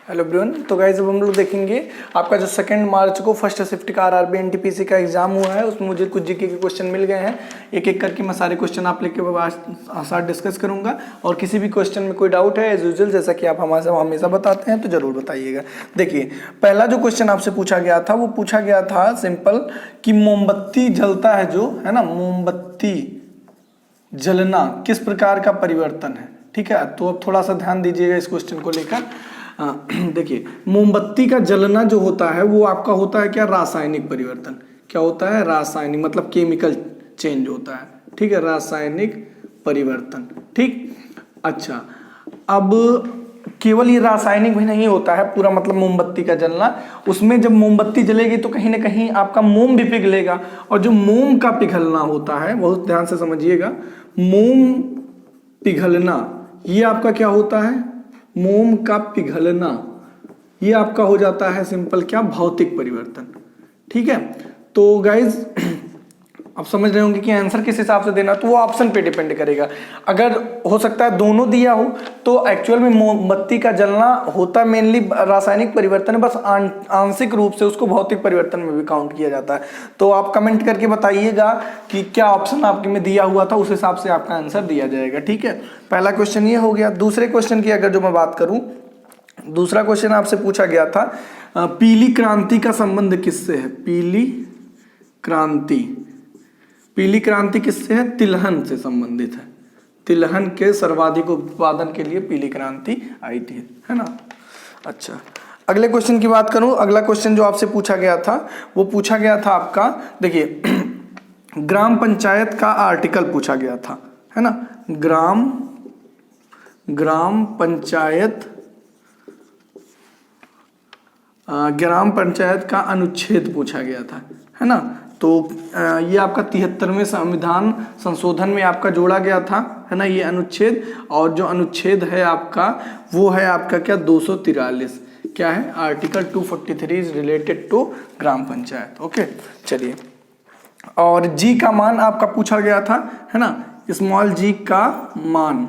Hello everyone. तो guys अब हम लोग देखेंगे आपका जो 2 मार्च को फर्स्ट शिफ्ट का आरआरबी एनटीपीसी का एग्जाम हुआ है, उसमें मुझे कुछ जीके के क्वेश्चन मिल गए हैं। एक एक करके मैं सारे क्वेश्चन आप लेके साथ डिस्कस करूंगा और किसी भी क्वेश्चन में कोई डाउट है एज यूजुअल जैसा कि आप हमारे हमेशा बताते हैं तो जरूर बताइएगा। देखिए पहला जो क्वेश्चन आपसे पूछा गया था वो पूछा गया था सिंपल कि मोमबत्ती जलता है जो है ना, मोमबत्ती जलना किस प्रकार का परिवर्तन है। ठीक है, तो अब थोड़ा सा ध्यान दीजिएगा इस क्वेश्चन को लेकर। देखिए मोमबत्ती का जलना जो होता है वो आपका होता है क्या, रासायनिक परिवर्तन। क्या होता है, रासायनिक, मतलब केमिकल चेंज होता है। ठीक है, रासायनिक परिवर्तन। ठीक, अच्छा अब केवल ये रासायनिक भी नहीं होता है पूरा, मतलब मोमबत्ती का जलना, उसमें जब मोमबत्ती जलेगी तो कहीं ना कहीं आपका मोम भी पिघलेगा, और जो मोम का पिघलना होता है बहुत ध्यान से समझिएगा, मोम पिघलना ये आपका क्या होता है, मोम का पिघलना ये आपका हो जाता है सिंपल क्या, भौतिक परिवर्तन। ठीक है, तो गाइज आप समझ रहे होंगे कि आंसर किस हिसाब से देना, तो वो ऑप्शन पे डिपेंड करेगा। अगर हो सकता है दोनों दिया हो तो एक्चुअल में मोमबत्ती का जलना होता मेनली रासायनिक परिवर्तन है, बस आंशिक रूप से उसको भौतिक परिवर्तन में भी काउंट किया जाता है। तो आप कमेंट करके बताइएगा कि क्या ऑप्शन आपके में दिया हुआ था, उस हिसाब से आपका आंसर दिया जाएगा। ठीक है, पहला क्वेश्चन ये हो गया। दूसरे क्वेश्चन की अगर जो मैं बात करूं, दूसरा क्वेश्चन आपसे पूछा गया था पीली क्रांति का संबंध किससे है। पीली क्रांति, पीली क्रांति किससे है, तिलहन से संबंधित है। तिलहन के सर्वाधिक उत्पादन के लिए पीली क्रांति आई थी, है ना। अच्छा, अगले क्वेश्चन की बात करूं, अगला क्वेश्चन जो आपसे पूछा गया था वो पूछा गया था आपका, देखिए ग्राम पंचायत का आर्टिकल पूछा गया था, है ना। ग्राम पंचायत का अनुच्छेद पूछा गया था, है ना। तो ये आपका 73वें संविधान संशोधन में आपका जोड़ा गया था, है ना, ये अनुच्छेद। और जो अनुच्छेद है आपका वो है आपका क्या, 243। क्या है, article 243 is related to gram panchayat. Okay, चलिए। और जी का मान आपका पूछा गया था, है ना, स्मॉल जी का मान।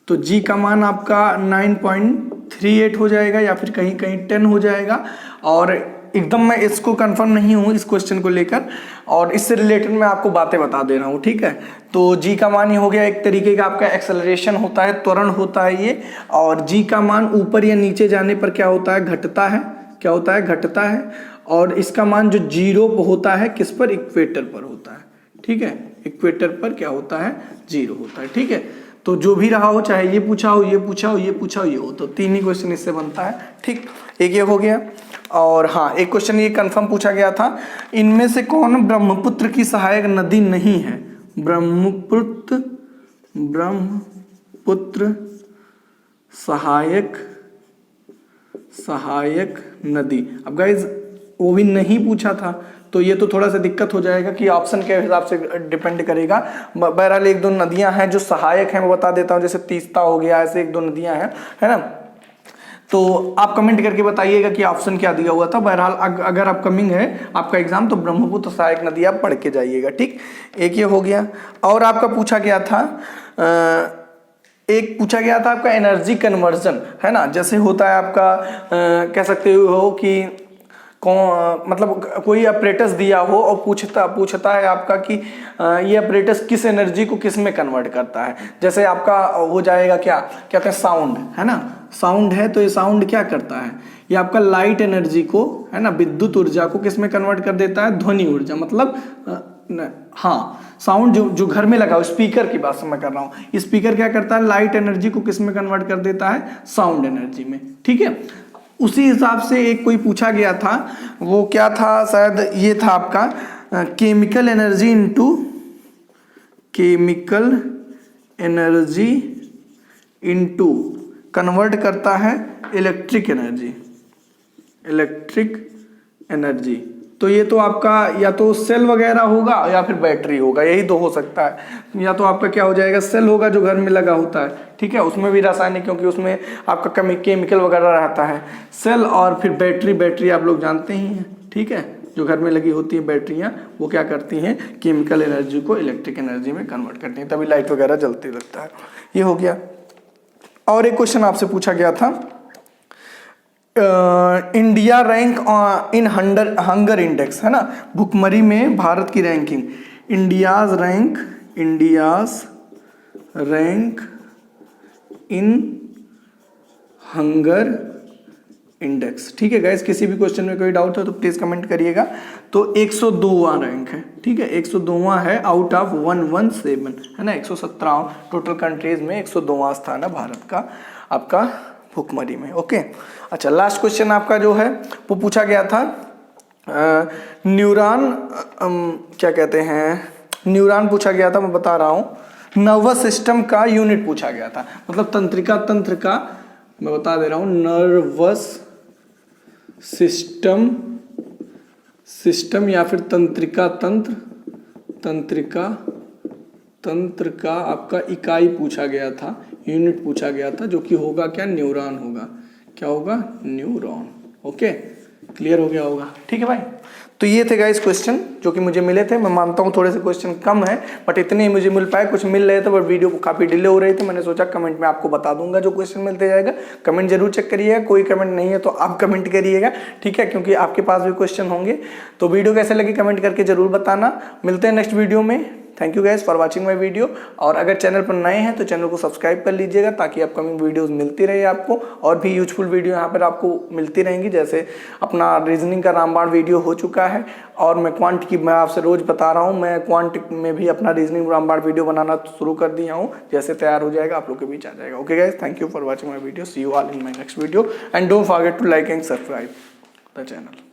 तो जी का मान आपका 9.38 हो जाएगा या फिर कहीं कहीं 10 हो जाएगा। और एकदम मैं इसको कंफर्म नहीं हूँ इस क्वेश्चन को लेकर, और इससे रिलेटेड मैं आपको बातें बता दे रहा हूँ। ठीक है, तो जी का मान ये हो गया, एक तरीके का आपका एक्सेलरेशन होता है, त्वरण होता है ये। और जी का मान ऊपर या नीचे जाने पर क्या होता है, घटता है। क्या होता है, घटता है। और इसका मान जो 0 होता है किस पर, इक्वेटर पर होता है। ठीक है, इक्वेटर पर क्या होता है, 0 होता है। ठीक है, तो जो भी रहा हो, चाहे ये पूछा हो, ये पूछा हो, ये पूछा हो, ये हो, तो 3 ही क्वेश्चन इससे बनता है। ठीक, एक ये हो गया। और हाँ, एक क्वेश्चन ये कंफर्म पूछा गया था, इनमें से कौन ब्रह्मपुत्र की सहायक नदी नहीं है। ब्रह्मपुत्र सहायक नदी। अब गाइज वो भी नहीं पूछा था, तो ये तो थोड़ा सा दिक्कत हो जाएगा कि ऑप्शन के हिसाब से डिपेंड करेगा। बहरहाल 1-2 नदियां हैं जो सहायक हैं, मैं बता देता हूं, जैसे तीस्ता हो गया, ऐसे 1-2 नदियां हैं, है ना। तो आप कमेंट करके बताइएगा कि ऑप्शन क्या दिया हुआ था। बहरहाल अगर अपकमिंग है आपका एग्जाम तो ब्रह्मपुत्र सहायक नदी आप पढ़ के जाइएगा। ठीक, एक ये हो गया। और आपका पूछा गया था एक पूछा गया था आपका एनर्जी कन्वर्जन, है ना। जैसे होता है आपका कह सकते हो कि मतलब कोई अपरेटस दिया हो और पूछता है आपका कि ये अपरेटस किस एनर्जी को किस में कन्वर्ट करता है। जैसे आपका हो जाएगा क्या कहते हैं, साउंड, है ना। साउंड है तो ये साउंड क्या करता है, ये आपका लाइट एनर्जी को, है ना, विद्युत ऊर्जा को किस में कन्वर्ट कर देता है, ध्वनि ऊर्जा, मतलब हाँ साउंड जो घर में लगा हो, स्पीकर की बात मैं कर रहा हूँ, स्पीकर क्या करता है, लाइट एनर्जी को किस में कन्वर्ट कर देता है, साउंड एनर्जी में। ठीक है, उसी हिसाब से एक कोई पूछा गया था, वो क्या था, शायद ये था आपका केमिकल एनर्जी इनटू कन्वर्ट करता है इलेक्ट्रिक एनर्जी। तो ये तो आपका या तो सेल वगैरह होगा या फिर बैटरी होगा, यही दो हो सकता है। या तो आपका क्या हो जाएगा, सेल होगा जो घर में लगा होता है, ठीक है, उसमें भी रासायनिक, क्योंकि उसमें आपका केमिकल वगैरह रहता है, सेल। और फिर बैटरी आप लोग जानते ही हैं, ठीक है, जो घर में लगी होती है बैटरियां, वो क्या करती हैं, केमिकल एनर्जी को इलेक्ट्रिक एनर्जी में कन्वर्ट करती हैं, तभी लाइट वगैरह जलती रहता है। ये हो गया। और एक क्वेश्चन आपसे पूछा गया था, India rank in hunger index, है ना, भुखमरी में भारत की ranking, India's rank in hunger index. ठीक है गाइस, किसी भी क्वेश्चन में कोई डाउट हो तो प्लीज कमेंट करिएगा। तो 102वां रैंक है, ठीक है, 102वां है आउट ऑफ 117, है ना, 117 टोटल कंट्रीज में 102वां स्थान है भारत का आपका भुखमरी में। ओके, अच्छा लास्ट क्वेश्चन आपका जो है वो पूछा गया था न्यूरॉन, क्या कहते हैं, न्यूरॉन पूछा गया था, मैं बता रहा हूँ, नर्वस सिस्टम का यूनिट पूछा गया था, मतलब तंत्रिका तंत्र का, मैं बता दे रहा हूँ, नर्वस सिस्टम या फिर तंत्रिका तंत्र का आपका इकाई पूछा गया था, यूनिट पूछा गया था, जो कि होगा क्या, न्यूरॉन होगा। क्या होगा, न्यूरॉन। ओके, क्लियर हो गया होगा। ठीक है भाई, तो ये थे गाइस क्वेश्चन जो कि मुझे मिले थे। मैं मानता हूँ थोड़े से क्वेश्चन कम है, बट इतने ही मुझे मिल पाए, कुछ मिल रहे थे बट वीडियो काफी डिले हो रही थी, मैंने सोचा कमेंट में आपको बता दूंगा जो क्वेश्चन मिलते जाएगा। कमेंट जरूर चेक करिएगा, कोई कमेंट नहीं है तो आप कमेंट करिएगा, ठीक है, क्योंकि आपके पास भी क्वेश्चन होंगे। तो वीडियो कैसे लगी कमेंट करके जरूर बताना। मिलते हैं नेक्स्ट वीडियो में। Thank you guys for watching my video. और अगर चैनल पर नए हैं तो चैनल को सब्सक्राइब कर लीजिएगा ताकि अपकमिंग वीडियोस मिलती रहे आपको, और भी यूजफुल वीडियो यहाँ पर आपको मिलती रहेंगी। जैसे अपना रीजनिंग का रामबाण वीडियो हो चुका है, और मैं क्वांट की मैं आपसे रोज बता रहा हूँ, मैं क्वांट में भी अपना रीजनिंग रामबाण वीडियो बनाना शुरू कर दिया हूँ। जैसे तैयार हो जाएगा आप लोग के बीच आ जाएगा। Okay guys, thank you for watching my video, see you all in my next video and don't forget to like and subscribe the channel.